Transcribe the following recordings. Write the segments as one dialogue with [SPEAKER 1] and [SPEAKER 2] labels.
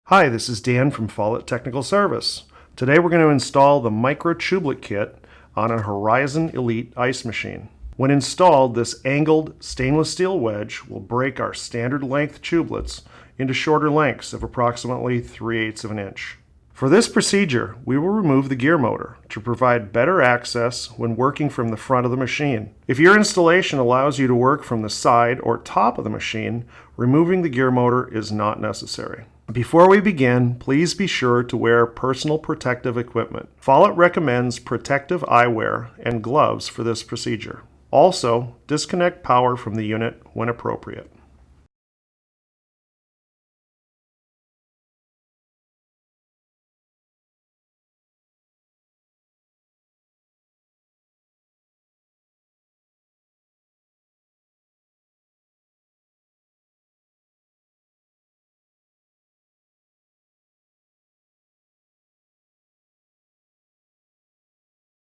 [SPEAKER 1] Hi, this is Dan from Follett Technical Service. Today we're going to install the Micro Chewblet kit on a Horizon Elite ice machine. When installed, this angled stainless steel wedge will break our standard length Chewblets into shorter lengths of approximately 3/8 of an inch. For this procedure, we will remove the gear motor to provide better access when working from the front of the machine. If your installation allows you to work from the side or top of the machine, removing the gear motor is not necessary. Before we begin, please be sure to wear personal protective equipment. Follett recommends protective eyewear and gloves for this procedure. Also, disconnect power from the unit when appropriate.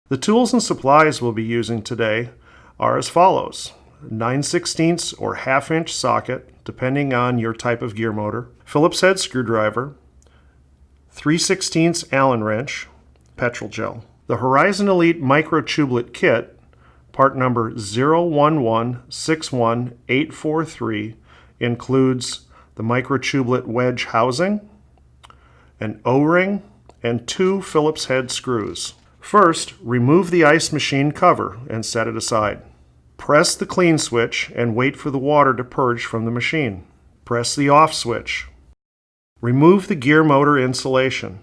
[SPEAKER 1] The tools and supplies we'll be using today are as follows: 9/16 or 1/2 inch socket, depending on your type of gear motor, Phillips head screwdriver, 3/16 Allen wrench, petrol gel. The Horizon Elite Micro Chewblet kit, part number 011618843, includes the Micro Chewblet wedge housing, an O-ring, and 2 Phillips head screws. First, remove the ice machine cover and set it aside. Press the clean switch and wait for the water to purge from the machine. Press the off switch. Remove the gear motor insulation.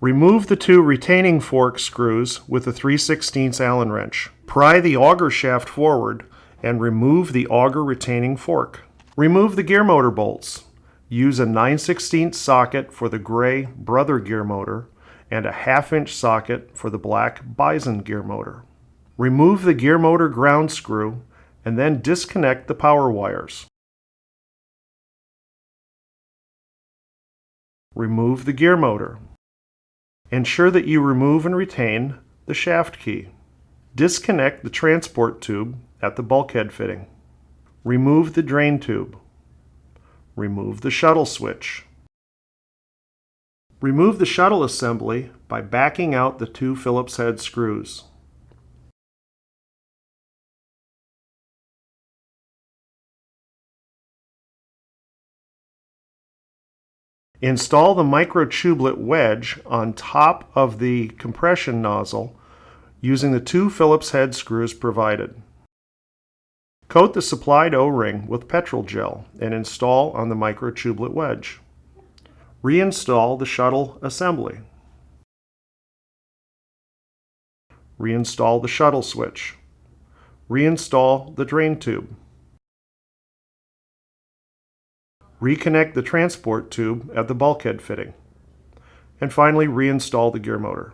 [SPEAKER 1] Remove the 2 retaining fork screws with the 3/16 Allen wrench. Pry the auger shaft forward and remove the auger retaining fork. Remove the gear motor bolts. Use a 9/16 socket for the gray Brother gear motor and a 1/2 inch socket for the black Bison gear motor. Remove the gear motor ground screw and then disconnect the power wires. Remove the gear motor. Ensure that you remove and retain the shaft key. Disconnect the transport tube at the bulkhead fitting. Remove the drain tube. Remove the shuttle switch. Remove the shuttle assembly by backing out the 2 Phillips head screws. Install the Micro Chewblet wedge on top of the compression nozzle using the 2 Phillips head screws provided. Coat the supplied O-ring with petrol gel and install on the Micro Chewblet wedge. Reinstall the shuttle assembly. Reinstall the shuttle switch. Reinstall the drain tube. Reconnect the transport tube at the bulkhead fitting. And finally, reinstall the gear motor.